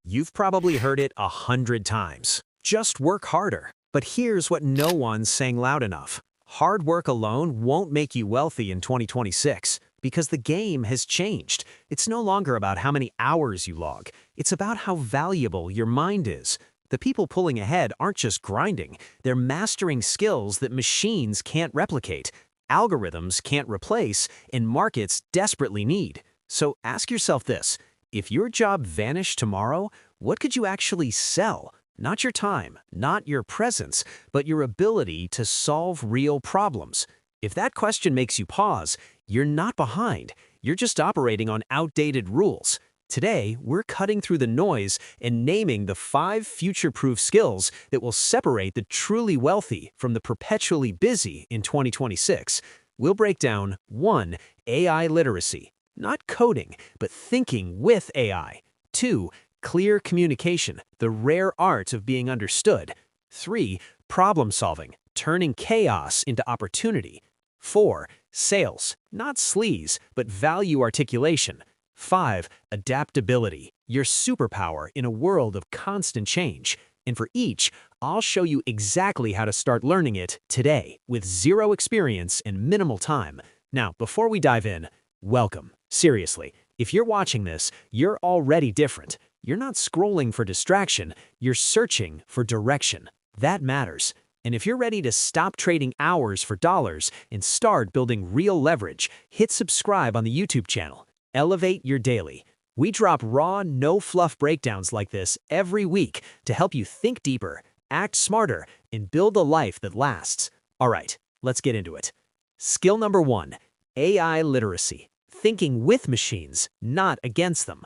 You've probably heard it 100 times. Just work harder. But here's what no one's saying loud enough. Hard work alone won't make you wealthy in 2026 because the game has changed. It's no longer about how many hours you log. It's about how valuable your mind is. The people pulling ahead aren't just grinding. They're mastering skills that machines can't replicate, algorithms can't replace, and markets desperately need. So ask yourself this. If your job vanished tomorrow, what could you actually sell? Not your time, not your presence, but your ability to solve real problems. If that question makes you pause, you're not behind. You're just operating on outdated rules. Today, we're cutting through the noise and naming the 5 future-proof skills that will separate the truly wealthy from the perpetually busy in 2026. We'll break down 1. AI literacy. Not coding, but thinking with AI. 2. Clear communication, the rare art of being understood. 3. Problem solving, turning chaos into opportunity. 4. Sales, not sleaze, but value articulation. 5. Adaptability, your superpower in a world of constant change. And for each, I'll show you exactly how to start learning it today with zero experience and minimal time. Now, before we dive in, welcome. Seriously, if you're watching this, you're already different. You're not scrolling for distraction, you're searching for direction. That matters. And if you're ready to stop trading hours for dollars and start building real leverage, hit subscribe on the YouTube channel. Elevate your daily. We drop raw, no-fluff breakdowns like this every week to help you think deeper, act smarter, and build a life that lasts. All right, let's get into it. Skill number 1, AI literacy. Thinking with machines, not against them.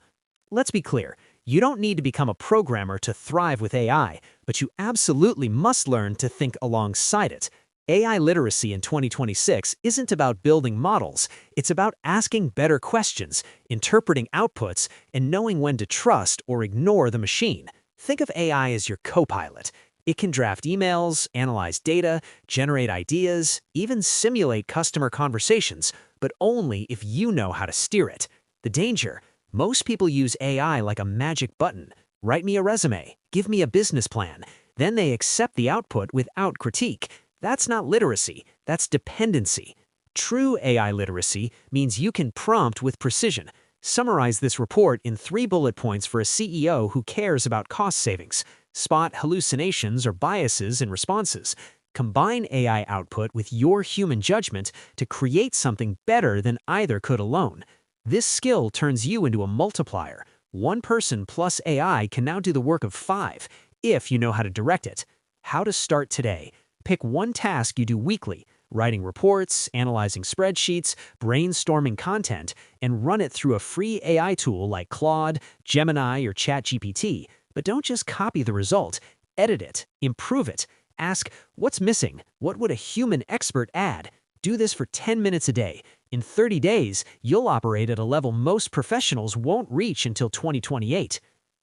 Let's be clear, you don't need to become a programmer to thrive with AI, but you absolutely must learn to think alongside it. AI literacy in 2026 isn't about building models, it's about asking better questions, interpreting outputs, and knowing when to trust or ignore the machine. Think of AI as your co-pilot. It can draft emails, analyze data, generate ideas, even simulate customer conversations, but only if you know how to steer it. The danger: most people use AI like a magic button. Write me a resume, give me a business plan. Then they accept the output without critique. That's not literacy, that's dependency. True AI literacy means you can prompt with precision. Summarize this report in 3 bullet points for a CEO who cares about cost savings. Spot hallucinations or biases in responses. Combine AI output with your human judgment to create something better than either could alone. This skill turns you into a multiplier. One person plus AI can now do the work of 5, if you know how to direct it. How to start today. Pick one task you do weekly, writing reports, analyzing spreadsheets, brainstorming content, and run it through a free AI tool like Claude, Gemini, or ChatGPT. But don't just copy the result. Edit it, improve it. Ask, what's missing? What would a human expert add? Do this for 10 minutes a day. In 30 days, you'll operate at a level most professionals won't reach until 2028.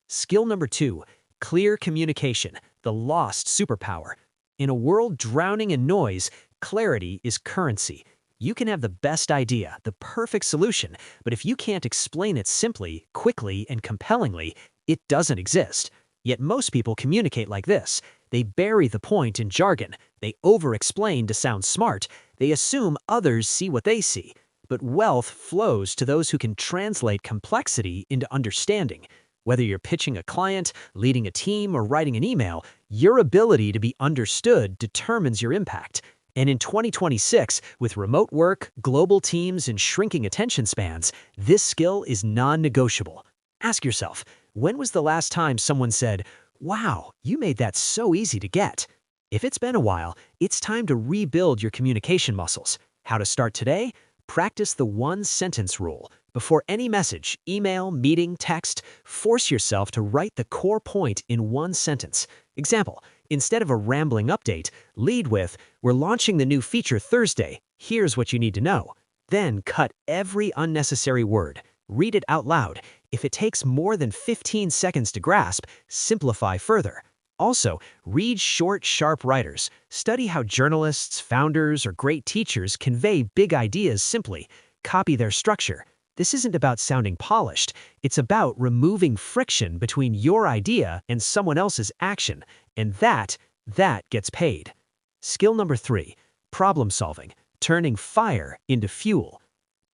Skill number 2, clear communication, the lost superpower. In a world drowning in noise, clarity is currency. You can have the best idea, the perfect solution, but if you can't explain it simply, quickly, and compellingly, it doesn't exist. Yet most people communicate like this. They bury the point in jargon. They over-explain to sound smart. They assume others see what they see. But wealth flows to those who can translate complexity into understanding. Whether you're pitching a client, leading a team, or writing an email, your ability to be understood determines your impact. And in 2026, with remote work, global teams, and shrinking attention spans, this skill is non-negotiable. Ask yourself, when was the last time someone said, "Wow, you made that so easy to get"? If it's been a while, it's time to rebuild your communication muscles. How to start today? Practice the 1-sentence rule. Before any message, email, meeting, text, force yourself to write the core point in 1 sentence. Example, instead of a rambling update, lead with, "We're launching the new feature Thursday. Here's what you need to know." Then cut every unnecessary word. Read it out loud. If it takes more than 15 seconds to grasp, simplify further. Also, read short, sharp writers. Study how journalists, founders, or great teachers convey big ideas simply. Copy their structure. This isn't about sounding polished. It's about removing friction between your idea and someone else's action, and that gets paid. Skill number 3, problem solving, turning fire into fuel.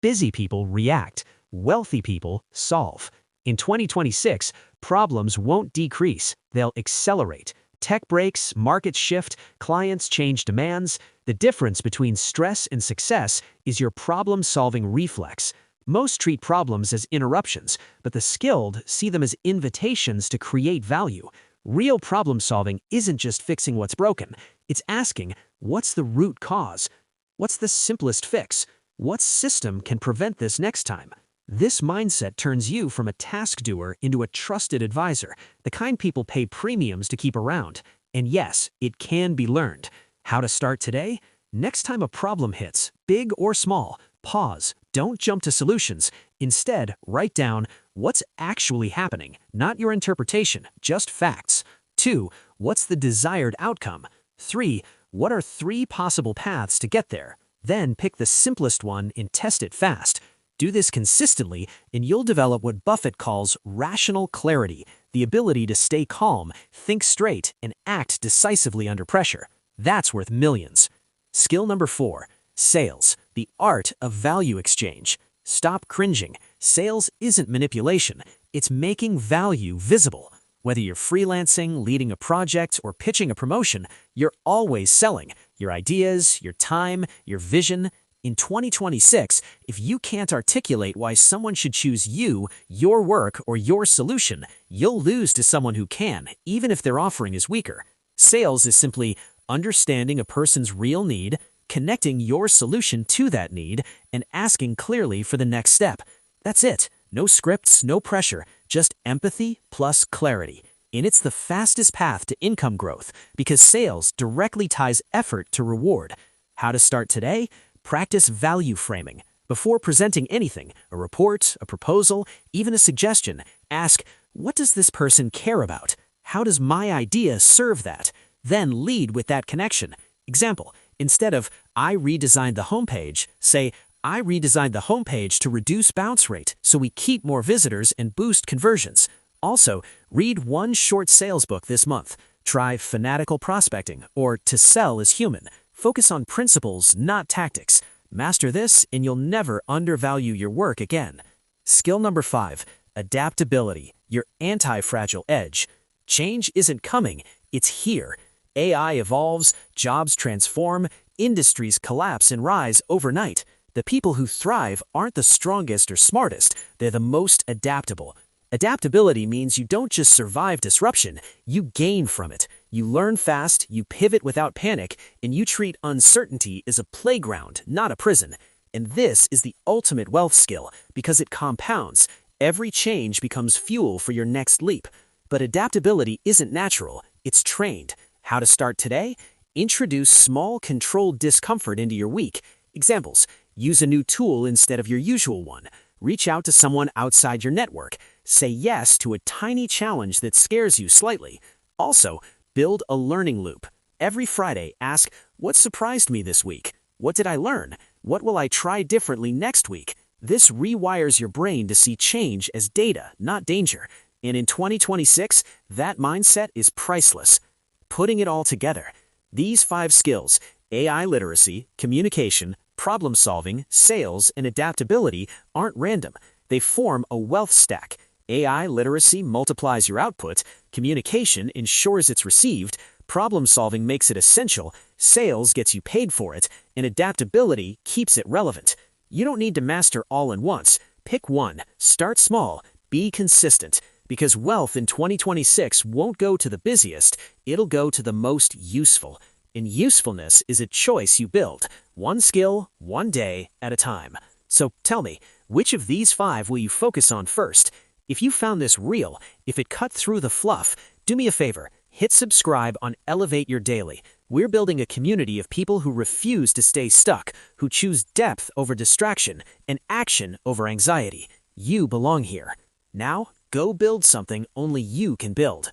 Busy people react, wealthy people solve. In 2026, problems won't decrease, they'll accelerate. Tech breaks, markets shift, clients change demands. The difference between stress and success is your problem-solving reflex. Most treat problems as interruptions, but the skilled see them as invitations to create value. Real problem-solving isn't just fixing what's broken. It's asking, what's the root cause? What's the simplest fix? What system can prevent this next time? This mindset turns you from a task doer into a trusted advisor, the kind people pay premiums to keep around. And yes, it can be learned. How to start today? Next time a problem hits, big or small, pause. Don't jump to solutions. Instead, write down what's actually happening, not your interpretation, just facts. 2. What's the desired outcome? 3. What are 3 possible paths to get there? Then pick the simplest one and test it fast. Do this consistently, and you'll develop what Buffett calls rational clarity, the ability to stay calm, think straight, and act decisively under pressure. That's worth millions. Skill number 4, sales, the art of value exchange. Stop cringing. Sales isn't manipulation. It's making value visible. Whether you're freelancing, leading a project, or pitching a promotion, you're always selling your ideas, your time, your vision. In 2026, if you can't articulate why someone should choose you, your work, or your solution, you'll lose to someone who can, even if their offering is weaker. Sales is simply understanding a person's real need, connecting your solution to that need, and asking clearly for the next step. That's it. No scripts, no pressure, just empathy plus clarity. And it's the fastest path to income growth because sales directly ties effort to reward. How to start today? Practice value framing. Before presenting anything, a report, a proposal, even a suggestion, ask, what does this person care about? How does my idea serve that? Then lead with that connection. Example, instead of, I redesigned the homepage, say, I redesigned the homepage to reduce bounce rate so we keep more visitors and boost conversions. Also, read one short sales book this month. Try Fanatical Prospecting or To Sell is Human. Focus on principles, not tactics. Master this and you'll never undervalue your work again. Skill number 5, adaptability, your anti-fragile edge. Change isn't coming, it's here. AI evolves, jobs transform, industries collapse and rise overnight. The people who thrive aren't the strongest or smartest, they're the most adaptable. Adaptability means you don't just survive disruption, you gain from it. You learn fast, you pivot without panic, and you treat uncertainty as a playground, not a prison. And this is the ultimate wealth skill because it compounds. Every change becomes fuel for your next leap. But adaptability isn't natural, it's trained. How to start today? Introduce small, controlled discomfort into your week. Examples, use a new tool instead of your usual one. Reach out to someone outside your network. Say yes to a tiny challenge that scares you slightly. Also, build a learning loop. Every Friday, ask, what surprised me this week? What did I learn? What will I try differently next week? This rewires your brain to see change as data, not danger. And in 2026, that mindset is priceless. Putting it all together, these 5 skills, AI literacy, communication, problem solving, sales, and adaptability aren't random. They form a wealth stack. AI literacy multiplies your output, communication ensures it's received, problem solving makes it essential, sales gets you paid for it, and adaptability keeps it relevant. You don't need to master all at once. Pick one, start small, be consistent. Because wealth in 2026 won't go to the busiest, it'll go to the most useful. And usefulness is a choice you build, one skill, one day at a time. So tell me, which of these 5 will you focus on first? If you found this real, if it cut through the fluff, do me a favor, hit subscribe on Elevate Your Daily. We're building a community of people who refuse to stay stuck, who choose depth over distraction and action over anxiety. You belong here. Now, go build something only you can build.